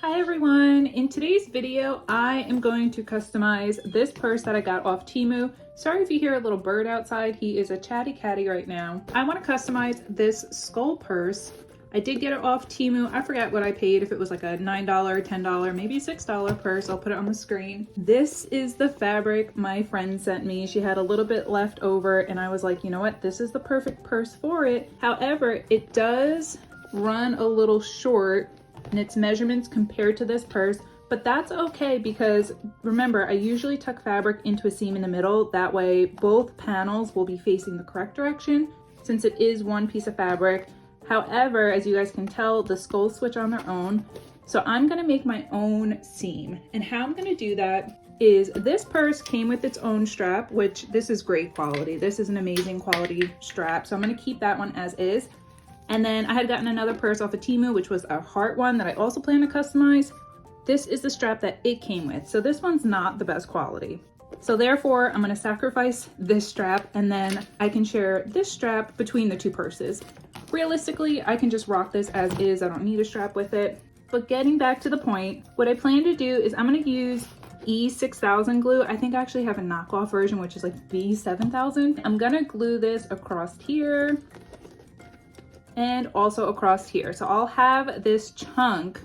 Hi everyone! In today's video, I am going to customize this purse that I got off Temu. Sorry if you hear a little bird outside, he is a chatty catty right now. I want to customize this skull purse. I did get it off Temu. I forgot what I paid, if it was like a $9, $10, maybe $6 purse. I'll put it on the screen. This is the fabric my friend sent me. She had a little bit left over and I was like, you know what? This is the perfect purse for it. However, it does run a little short in its measurements compared to this purse, but that's okay because remember, I usually tuck fabric into a seam in the middle. That way both panels will be facing the correct direction since it is one piece of fabric. However, as you guys can tell, the skulls switch on their own. So I'm gonna make my own seam, and how I'm gonna do that is this purse came with its own strap, which this is great quality. This is an amazing quality strap. So I'm gonna keep that one as is. And then I had gotten another purse off of Temu, which was a heart one that I also plan to customize. This is the strap that it came with. So this one's not the best quality. So therefore, I'm gonna sacrifice this strap and then I can share this strap between the two purses. Realistically, I can just rock this as is. I don't need a strap with it. But getting back to the point, what I plan to do is I'm gonna use E6000 glue. I think I actually have a knockoff version, which is like B7000. I'm gonna glue this across here and also across here. So I'll have this chunk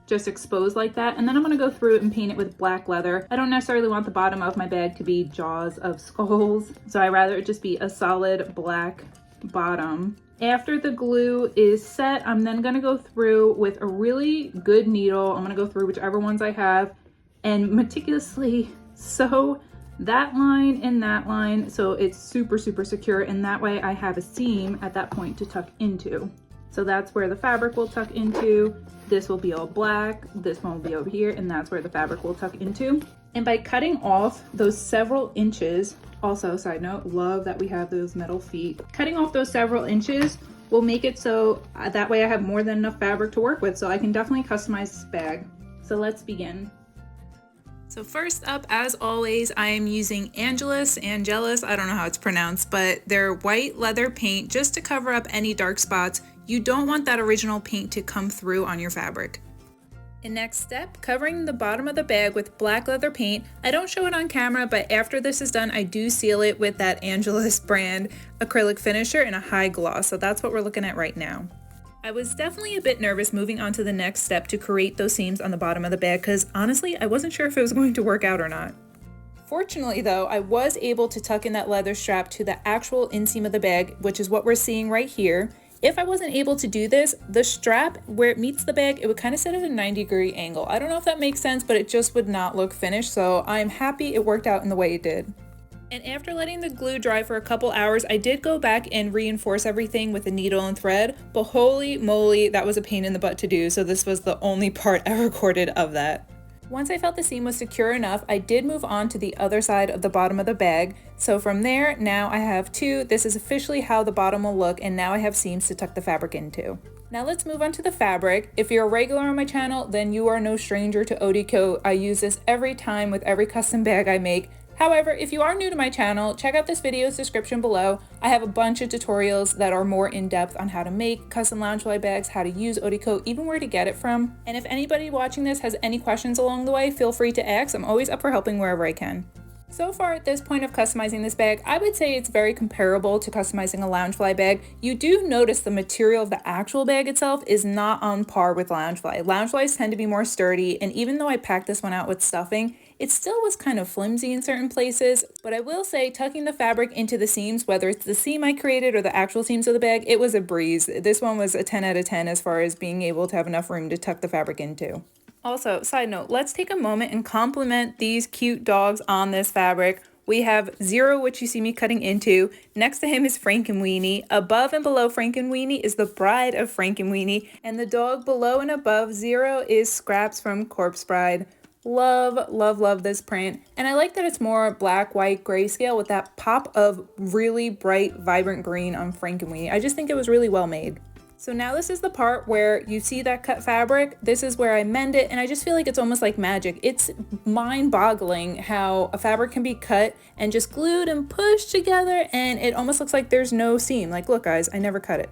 just exposed like that, and then I'm gonna go through and paint it with black leather. I don't necessarily want the bottom of my bag to be jaws of skulls, so I rather it just be a solid black bottom. After the glue is set, I'm then gonna go through with a really good needle. I'm gonna go through whichever ones I have and meticulously sew that line and that line so it's super secure, and that way I have a seam at that point to tuck into. So that's where the fabric will tuck into. This will be all black, this one will be over here, and that's where the fabric will tuck into. And by cutting off those several inches, also side note, love that we have those metal feet. Cutting off those several inches will make it so that way I have more than enough fabric to work with, so I can definitely customize this bag. So let's begin. So first up, as always, I am using Angelus, I don't know how it's pronounced, but they're white leather paint just to cover up any dark spots. You don't want that original paint to come through on your fabric. And next step, covering the bottom of the bag with black leather paint. I don't show it on camera, but after this is done, I do seal it with that Angelus brand acrylic finisher in a high gloss. So that's what we're looking at right now. I was definitely a bit nervous moving on to the next step to create those seams on the bottom of the bag because honestly, I wasn't sure if it was going to work out or not. Fortunately though, I was able to tuck in that leather strap to the actual inseam of the bag, which is what we're seeing right here. If I wasn't able to do this, the strap where it meets the bag, it would kind of sit at a 90-degree angle. I don't know if that makes sense, but it just would not look finished. So I'm happy it worked out in the way it did. And after letting the glue dry for a couple hours, I did go back and reinforce everything with a needle and thread, but holy moly, that was a pain in the butt to do. So this was the only part I recorded of that. Once I felt the seam was secure enough, I did move on to the other side of the bottom of the bag. So from there, now I have two. This is officially how the bottom will look, and now I have seams to tuck the fabric into. Now let's move on to the fabric. If you're a regular on my channel, then you are no stranger to OD coat. I use this every time with every custom bag I make. However, if you are new to my channel, check out this video's description below. I have a bunch of tutorials that are more in-depth on how to make custom Loungefly bags, how to use OD coat, even where to get it from. And if anybody watching this has any questions along the way, feel free to ask. I'm always up for helping wherever I can. So far at this point of customizing this bag, I would say it's very comparable to customizing a Loungefly bag. You do notice the material of the actual bag itself is not on par with Loungefly. Loungeflies tend to be more sturdy, and even though I packed this one out with stuffing, it still was kind of flimsy in certain places, but I will say tucking the fabric into the seams, whether it's the seam I created or the actual seams of the bag, it was a breeze. This one was a 10 out of 10 as far as being able to have enough room to tuck the fabric into. Also, side note, let's take a moment and compliment these cute dogs on this fabric. We have Zero, which you see me cutting into. Next to him is Frankenweenie. Above and below Frankenweenie is the bride of Frankenweenie. And the dog below and above Zero is Scraps from Corpse Bride. Love this print. And I like that it's more black, white, grayscale with that pop of really bright, vibrant green on Frankenweenie. I just think it was really well made. So now this is the part where you see that cut fabric. This is where I mend it, and I just feel like it's almost like magic. It's mind-boggling how a fabric can be cut and just glued and pushed together, and it almost looks like there's no seam. Like, look guys, I never cut it.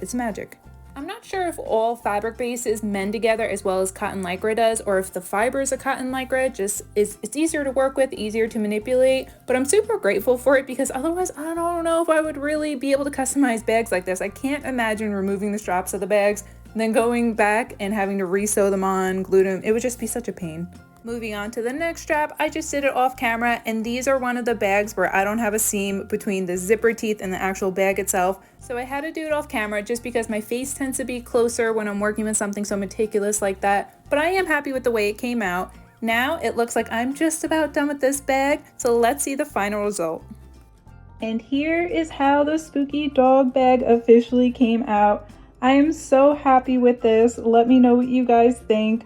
It's magic. I'm not sure if all fabric bases mend together as well as cotton lycra does, or if the fibers of cotton lycra just it's easier to work with, easier to manipulate, but I'm super grateful for it because otherwise I don't know if I would really be able to customize bags like this. I can't imagine removing the straps of the bags, then going back and having to re-sew them on, glue them. It would just be such a pain. Moving on to the next strap, I just did it off camera, and these are one of the bags where I don't have a seam between the zipper teeth and the actual bag itself. So I had to do it off camera just because my face tends to be closer when I'm working with something so meticulous like that. But I am happy with the way it came out. Now it looks like I'm just about done with this bag, so let's see the final result. And here is how the spooky dog bag officially came out. I am so happy with this. Let me know what you guys think.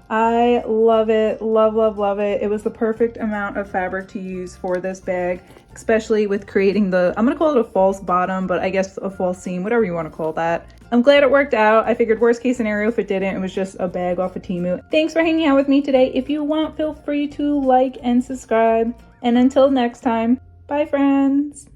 I love it, love it. It was the perfect amount of fabric to use for this bag, especially with creating the, I'm gonna call it a false bottom, but I guess a false seam, whatever you wanna call that. I'm glad it worked out. I figured worst case scenario if it didn't, it was just a bag off of Temu. Thanks for hanging out with me today. If you want, feel free to like and subscribe. And until next time, bye friends.